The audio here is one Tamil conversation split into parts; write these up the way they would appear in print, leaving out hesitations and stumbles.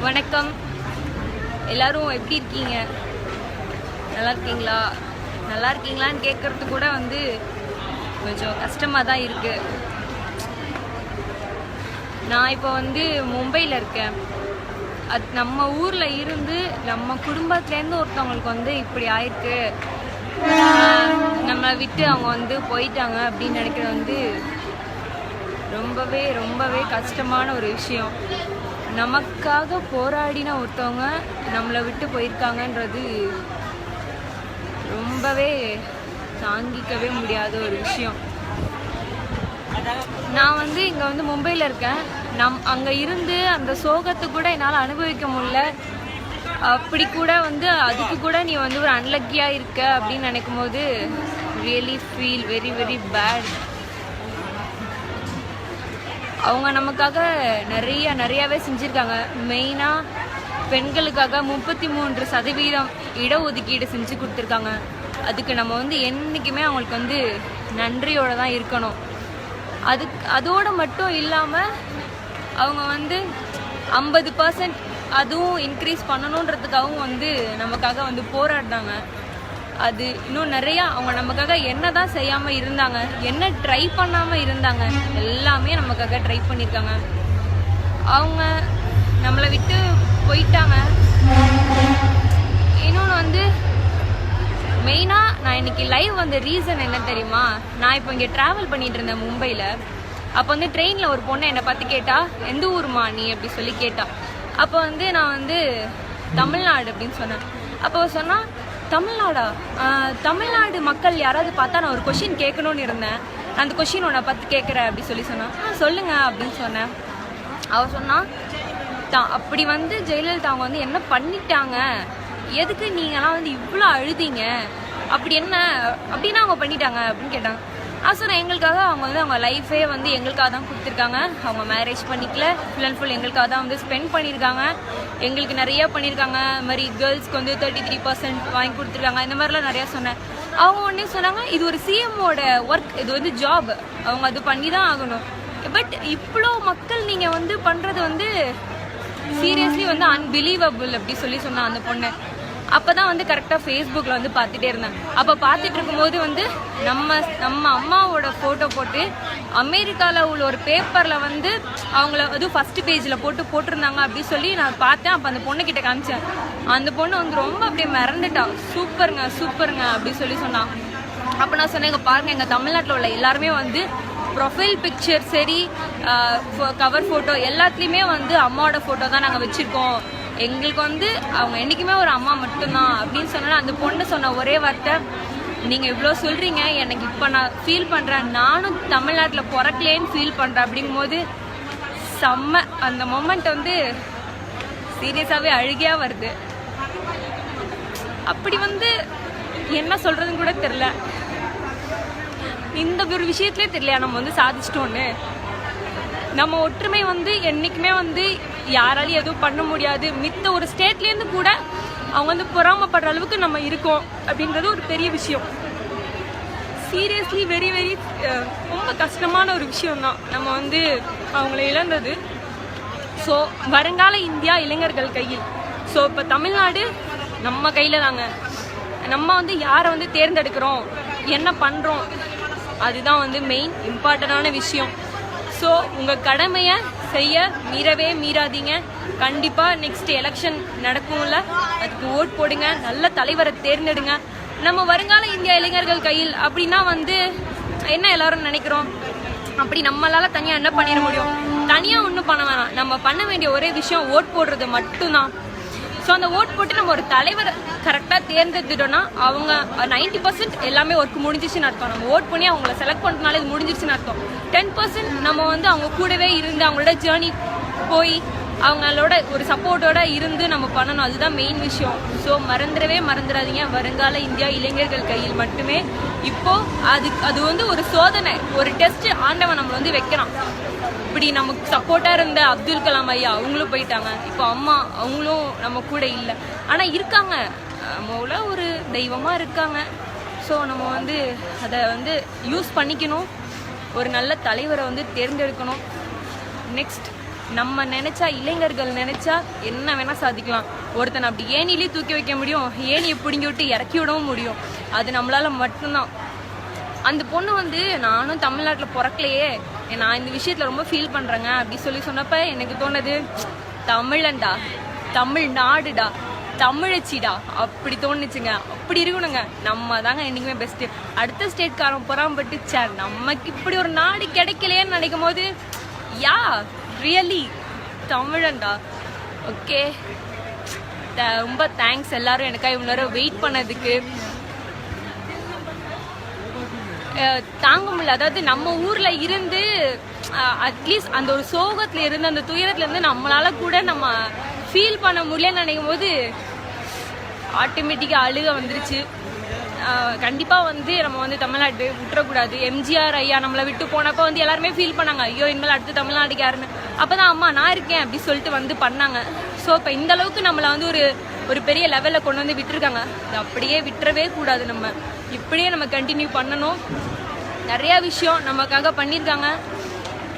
வணக்கம். எல்லாரும் எப்படி இருக்கீங்க? நல்லா இருக்கீங்களா? நல்லா இருக்கீங்களான்னு கேட்கறது கூட கொஞ்சம் கஷ்டமாக தான் இருக்கு. நான் இப்போ மும்பையில் இருக்கேன். அது நம்ம ஊரில் இருந்து நம்ம குடும்பத்துலேருந்து ஒருத்தவங்களுக்கு இப்படி ஆயிருக்கு, நம்மளை விட்டு அவங்க போயிட்டாங்க அப்படின்னு நினைக்கிறது ரொம்பவே ரொம்பவே கஷ்டமான ஒரு விஷயம். நமக்காக போராடின ஒருத்தவங்க நம்மளை விட்டு போயிருக்காங்கன்றது ரொம்பவே தாங்கிக்கவே முடியாத ஒரு விஷயம். நான் இங்கே மும்பையில் இருக்கேன். அங்கே இருந்து அந்த சோகத்தை கூட என்னால் அனுபவிக்க முடியல. அப்படி கூட அதுக்கு கூட நீ ஒரு அன்லக்கியாக இருக்க அப்படின்னு நினைக்கும் போது really feel very very bad. அவங்க நமக்காக நிறையாவே செஞ்சுருக்காங்க. மெயினாக பெண்களுக்காக 33% இடஒதுக்கீடு செஞ்சு கொடுத்துருக்காங்க. அதுக்கு நம்ம என்றைக்குமே அவங்களுக்கு நன்றியோடு தான் இருக்கணும். அதோடு மட்டும் இல்லாமல் அவங்க 50% அதுவும் இன்க்ரீஸ் பண்ணணுன்றதுக்காகவும் நமக்காக போராடினாங்க. அது இன்னும் நிறையா அவங்க நமக்காக என்ன தான் செய்யாமல் இருந்தாங்க, என்ன ட்ரை பண்ணாமல் இருந்தாங்க, எல்லாமே நமக்காக ட்ரை பண்ணியிருக்காங்க. அவங்க நம்மளை விட்டு போயிட்டாங்க. இன்னொன்று மெயினாக நான் இன்னைக்கு லைவ் ரீசன் என்ன தெரியுமா? நான் இப்போ இங்கே ட்ராவல் பண்ணிட்டு இருந்தேன் மும்பையில். அப்போ ட்ரெயினில் ஒரு பொண்ணை என்னை பார்த்து கேட்டா, எந்த ஊருமா நீ அப்படி சொல்லி கேட்டா. அப்போ நான் தமிழ்நாடு அப்படின்னு சொன்னேன். அப்போ சொன்னால், தமிழ்நாடா? தமிழ்நாடு மக்கள் யாராவது பார்த்தா நான் ஒரு கொஷின் கேட்கணும்னு இருந்தேன், அந்த கொஷின் உன்னை பார்த்து கேட்குறேன் அப்படி சொல்லி சொன்னான். சொல்லுங்க அப்படின்னு சொன்னேன். அவள் சொன்னான், அப்படி ஜெயலலிதா அவங்க என்ன பண்ணிட்டாங்க, எதுக்கு நீங்களாம் இவ்வளோ அழுதிங்க, அப்படி என்ன அப்படின்னா அவங்க பண்ணிட்டாங்க அப்படின்னு கேட்டாங்க. சொன்னேன், எங்களுக்காக அவங்க அவங்க லைஃபே எங்களுக்காக தான் கொடுத்துருக்காங்க. அவங்க மேரேஜ் பண்ணிக்கல, ஃபுல் அண்ட் ஃபுல் எங்களுக்காக தான் ஸ்பெண்ட் பண்ணியிருக்காங்க. எங்களுக்கு நிறையா பண்ணியிருக்காங்க. இது மாதிரி கேர்ள்ஸ்க்கு 33% வாங்கி கொடுத்துருக்காங்க. இந்த மாதிரிலாம் நிறையா சொன்னேன். அவங்க ஒன்றே சொன்னாங்க, இது ஒரு சிஎம்மோட ஒர்க், இது ஜாப், அவங்க அது பண்ணி தான் ஆகணும். பட் இவ்வளோ மக்கள் நீங்கள் பண்ணுறது சீரியஸ்லி அன்பிலீவபிள் அப்படி சொல்லி சொன்னான் அந்த பொண்ணு. அப்போ தான் கரெக்டாக ஃபேஸ்புக்கில் பார்த்துட்டே இருந்தேன். அப்போ பார்த்துட்டு இருக்கும்போது நம்ம அம்மாவோட ஃபோட்டோ போட்டு அமெரிக்காவில் உள்ள ஒரு பேப்பரில் அவங்கள ஃபஸ்ட்டு பேஜில் போட்டிருந்தாங்க அப்படி சொல்லி நான் பார்த்தேன். அப்போ அந்த பொண்ணுக்கிட்ட காமிச்சேன். அந்த பொண்ணு ரொம்ப அப்படியே மிரண்டுட்டா. சூப்பருங்க அப்படி சொல்லி சொன்னான். அப்போ நான் சொன்னேன், இங்கே பாருங்கள், எங்கள் தமிழ்நாட்டில் உள்ள எல்லாருமே ப்ரொஃபைல் பிக்சர் சரி, கவர் ஃபோட்டோ எல்லாத்துலேயுமே அம்மாவோட ஃபோட்டோ தான் நாங்கள் வச்சுருக்கோம். எங்களுக்கு அவங்க என்றைக்குமே ஒரு அம்மா மட்டும்தான் அப்படின்னு சொன்னா. அந்த பொண்ணு சொன்ன ஒரே வார்த்தை, நீங்கள் இவ்வளோ சொல்கிறீங்க, எனக்கு இப்போ நான் ஃபீல் பண்ணுறேன், நானும் தமிழ்நாட்டில் பிறக்கலேன்னு ஃபீல் பண்ணுறேன் அப்படிங்கும்போது செம்ம. அந்த மொமெண்ட் சீரியஸாகவே அழுகையாக வருது. அப்படி என்ன சொல்கிறதுன்னு கூட தெரில. இந்த ஒரு விஷயத்துலேயே தெரியலையா நம்ம சாதிச்சிட்டோன்னு. நம்ம ஒற்றுமை என்றைக்குமே யாராலையும் எதுவும் பண்ண முடியாது. மித்த ஒரு ஸ்டேட்லேருந்து கூட அவங்க பொறாமப்படுற அளவுக்கு நம்ம இருக்கோம் அப்படின்றது ஒரு பெரிய விஷயம். சீரியஸ்லி வெரி வெரி ரொம்ப கஷ்டமான ஒரு விஷயம்தான் நம்ம அவங்கள இழந்தது. ஸோ வருங்கால இந்தியா இளைஞர்கள் கையில். ஸோ இப்போ தமிழ்நாடு நம்ம கையில் தாங்க. நம்ம யாரை தேர்ந்தெடுக்கிறோம், என்ன பண்ணுறோம், அதுதான் மெயின் இம்பார்ட்டண்டான விஷயம். ஸோ உங்கள் கடமையை செய்ய மீறவே மீறாதீங்க. கண்டிப்பாக நெக்ஸ்ட் எலெக்ஷன் நடக்கும்ல, அதுக்கு ஓட் போடுங்க, நல்ல தலைவரை தேர்ந்தெடுங்க. நம்ம வருங்கால இந்தியா இளைஞர்கள் கையில் அப்படின்னா என்ன எல்லாரும் நினைக்கிறோம், அப்படி நம்மளால தனியாக என்ன பண்ணிட முடியும்? தனியாக ஒன்றும் பண்ண வேணாம். நம்ம பண்ண வேண்டிய ஒரே விஷயம் ஓட் போடுறது மட்டும்தான். ஸோ அந்த ஓட் போட்டு நம்ம ஒரு தலைவரை கரெக்டாக தேர்ந்தெடுத்துட்டோம்னா அவங்க 90% எல்லாமே ஒர்க் முடிஞ்சிச்சுன்னு அர்த்தம். நம்ம ஓட் பண்ணி அவங்கள செலக்ட் பண்ணுறதுனால இது முடிஞ்சிருச்சுன்னு அர்த்தம். 10% நம்ம அவங்க கூடவே இருந்து அவங்களோட ஜேர்னி போய் அவங்களோட ஒரு சப்போர்ட்டோட இருந்து நம்ம பண்ணணும். அதுதான் மெயின் விஷயம். ஸோ மறந்துடாதீங்க. வருங்கால இந்தியா இளைஞர்கள் கையில் மட்டுமே. இப்போ அது ஒரு சோதனை, ஒரு டெஸ்ட் ஆண்டவன் நம்மளை வைக்கிறான். இப்படி நமக்கு சப்போர்ட்டாக இருந்த அப்துல் கலாம் ஐயா அவங்களும் போயிட்டாங்க. இப்போ அம்மா அவங்களும் நம்ம கூட இல்லை, ஆனால் இருக்காங்க, நம்மள ஒரு தெய்வமாக இருக்காங்க. ஸோ நம்ம அதை யூஸ் பண்ணிக்கணும். ஒரு நல்ல தலைவரை தேர்ந்தெடுக்கணும். நெக்ஸ்ட் நம்ம நினைச்சா, இளைஞர்கள் நினைச்சா என்ன வேணா சாதிக்கலாம். ஒருத்தனை அப்படி ஏணிலே தூக்கி வைக்க முடியும், ஏணியை பிடுங்கி விட்டு இறக்கி விடவும் முடியும். அது நம்மளால மட்டும்தான். அந்த பொண்ணு வந்து நானும் தமிழ்நாட்டில் பிறக்கலையே, நான் இந்த விஷயத்துல ரொம்ப ஃபீல் பண்றேங்க அப்படி சொன்னப்ப எனக்கு தோணுது, தமிழன்டா, தமிழ்நாடுடா, தமிழச்சிடா அப்படி தோணுச்சுங்க. அப்படி இருக்கணுங்க. நம்ம தாங்க என்னைக்குமே பெஸ்ட். அடுத்த ஸ்டேட்காரன் பொறாமப்பட்டு சார் நமக்கு இப்படி ஒரு நாடு கிடைக்கலையேன்னு நினைக்கும் போது, யா ரியலி தமிழன்டா. ஓகே, ரொம்ப தேங்க்ஸ் எல்லாரும் எனக்காக இவ்வளோ நேரம் வெயிட் பண்ணதுக்கு. தாங்க முடியல. அதாவது நம்ம ஊர்ல இருந்து அட்லீஸ்ட் அந்த ஒரு சோகத்துல இருந்து, அந்த துயரத்துல இருந்து நம்மளால கூட நம்ம ஃபீல் பண்ண முடியலன்னு நினைக்கும் போது ஆட்டோமேட்டிக்கா அழுக வந்துருச்சு. கண்டிப்பா வந்து நம்ம வந்து தமிழ்நாட்டு விட்டுறக்கூடாது. எம்ஜிஆர் ஐயா நம்மளை விட்டு போனப்ப வந்து எல்லாருமே ஃபீல் பண்ணாங்க, ஐயோ இனிமேல் அடுத்து தமிழ்நாட்டுக்கு யாருன்னு. அப்பதான் அம்மா நான் இருக்கேன் அப்படி சொல்லிட்டு வந்து பண்ணாங்க. ஸோ இப்போ இந்த அளவுக்கு நம்மளை வந்து ஒரு பெரிய லெவலில் கொண்டு வந்து விட்டுருக்காங்க. அப்படியே விட்டுறவே கூடாது. நம்ம இப்படியே நம்ம கண்டினியூ பண்ணணும். நிறைய விஷயம் நமக்காக பண்ணியிருக்காங்க.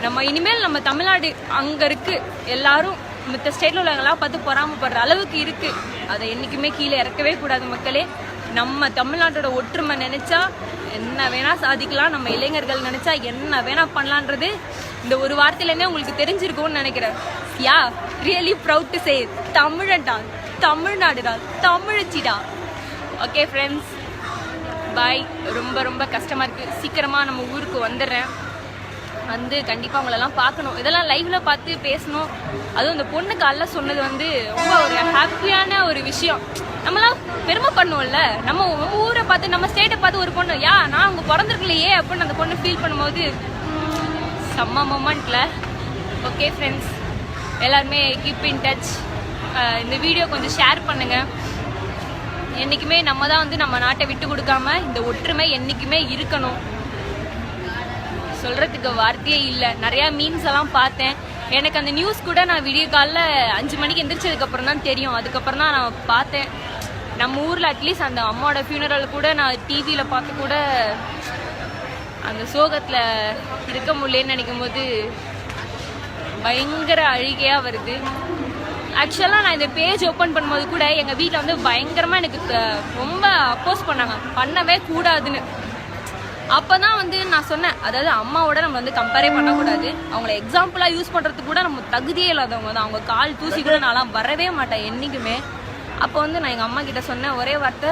நம்ம இனிமேல் நம்ம தமிழ்நாடு அங்கே இருக்கு, எல்லாரும் மற்ற ஸ்டேட்ல உள்ளவங்களாம் பார்த்து பொறாமப்படுற அளவுக்கு இருக்கு. அதை என்றைக்குமே கீழே இறக்கவே கூடாது மக்களே. நம்ம தமிழ்நாட்டோட ஒற்றுமை நினைச்சா என்ன வேணா சாதிக்கலாம். நம்ம இளைஞர்கள் நினைச்சா என்ன வேணா பண்ணலான்றது இந்த ஒரு வார்த்தையிலேருந்தே உங்களுக்கு தெரிஞ்சிருக்கும்னு நினைக்கிறேன். Yeah really proud to say தமிழன்டா, தமிழ்நாடுடா, தமிழச்சிடா. Okay friends, bye. ரொம்ப ரொம்ப கஷ்டமா இருக்கு. சீக்கிரமா நம்ம ஊருக்கு வந்துடுறேன். வந்து கண்டிப்பாக அவங்களெல்லாம் பார்க்கணும். இதெல்லாம் லைவ்ல பார்த்து பேசணும். அதுவும் இந்த பொண்ணு காலைல சொன்னது வந்து ரொம்ப ஒரு ஹாப்பியான ஒரு விஷயம். நம்மளாம் பெருமை பண்ணுவோம்ல, நம்ம ஊரை பார்த்து, நம்ம ஸ்டேட்டை பார்த்து ஒரு பொண்ணு, யா நான் அங்கே பிறந்திருக்கலையே அப்படின்னு அந்த பொண்ணு ஃபீல் பண்ணும்போது செம்ம மொமெண்ட்ல. ஓகே ஃப்ரெண்ட்ஸ், எல்லாருமே கீப் இன் டச். இந்த வீடியோ கொஞ்சம் ஷேர் பண்ணுங்க. என்றைக்குமே நம்ம தான் வந்து நம்ம நாட்டை விட்டு கொடுக்காம இந்த ஒற்றுமை என்றைக்குமே இருக்கணும். சொல்கிறதுக்கு வார்த்தையே இல்லை. நிறையா மீம்ஸ் எல்லாம் பார்த்தேன். எனக்கு அந்த நியூஸ் கூட நான் விடிய காலில் 5 மணிக்கு எந்திரிச்சதுக்கப்புறம் தான் தெரியும். அதுக்கப்புறம் தான் நான் பார்த்தேன். நம்ம ஊரில் அட்லீஸ்ட் அந்த அம்மாவோட ஃபியூனரல் கூட நான் டிவியில் பார்த்து கூட அந்த சோகத்தில் இருக்க முடியலன்னு நினைக்கும் போது பயங்கர அழுகையாக வருது. ஆக்சுவலாக நான் இந்த பேஜ் ஓப்பன் பண்ணும்போது கூட எங்கள் வீட்டில் வந்து பயங்கரமாக எனக்கு ரொம்ப அப்போஸ் பண்ணாங்க, பண்ணவே கூடாதுன்னு. அப்போ தான் வந்து நான் சொன்னேன், அதாவது அம்மாவோட நம்ம வந்து கம்பேரே பண்ணக்கூடாது. அவங்கள எக்ஸாம்பிளாக யூஸ் பண்ணுறதுக்கு கூட நம்ம தகுதியே இல்லாதவங்க தான். அவங்க கால் தூசி கூட நான்லாம் வரவே மாட்டேன் என்றைக்குமே. அப்போ வந்து நான் எங்கள் அம்மா கிட்ட சொன்னேன் ஒரே வார்த்தை.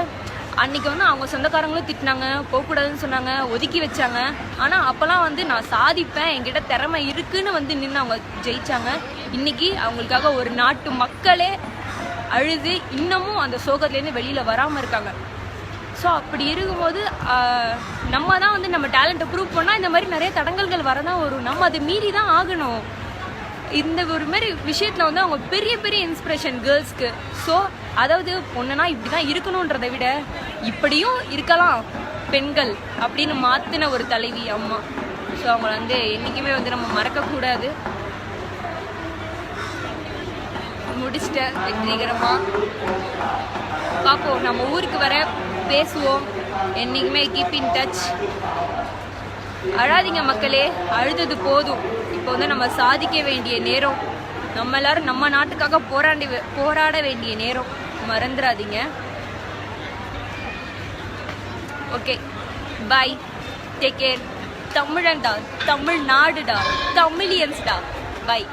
அன்றைக்கி வந்து அவங்க சொந்தக்காரங்களும் திட்டினாங்க, போகக்கூடாதுன்னு சொன்னாங்க, ஒதுக்கி வச்சாங்க. ஆனால் அப்போல்லாம் வந்து நான் சாதிப்பேன், என்கிட்ட திறமை இருக்குன்னு வந்து நின்று அவங்க ஜெயிச்சாங்க. இன்றைக்கி அவங்களுக்காக ஒரு நாட்டு மக்களே அழுது இன்னமும் அந்த சோகத்துலேருந்து வெளியில் வராமல் இருக்காங்க. ஸோ அப்படி இருக்கும்போது நம்ம தான் வந்து நம்ம டேலண்ட்டை ப்ரூவ் பண்ணால் இந்த மாதிரி நிறைய தடங்கல்கள் வரதான் வரும். நம்ம அதை மீறி தான் ஆகணும். இந்த ஒரு மாதிரி விஷயத்தில் வந்து அவங்க பெரிய பெரிய இன்ஸ்பிரேஷன் கேர்ள்ஸ்க்கு. ஸோ அதாவது பொண்ணுனா இப்படி தான் இருக்கணுன்றதை விட இப்படியும் இருக்கலாம் பெண்கள் அப்படின்னு மாற்றின ஒரு தலைவி அம்மா. ஸோ அவங்கள வந்து என்றைக்குமே வந்து நம்ம மறக்கக்கூடாது. முடிச்சிட்டேன் வெற்றிகரமாக. பார்ப்போம், நம்ம ஊருக்கு வர பேசுவோம். என்றைக்குமே கீப் இன் டச். அழாதீங்க மக்களே, அழுதது போதும். இப்போ வந்து நம்ம சாதிக்க வேண்டிய நேரம். நம்ம எல்லாரும் நம்ம நாட்டுக்காக போராட வேண்டிய நேரம். மறந்துடாதீங்க. ஓகே, பாய், டேக் கேர். தமிழன்டா, தமிழ்நாடுடா, தமிழியன்ஸ்டா. பாய்.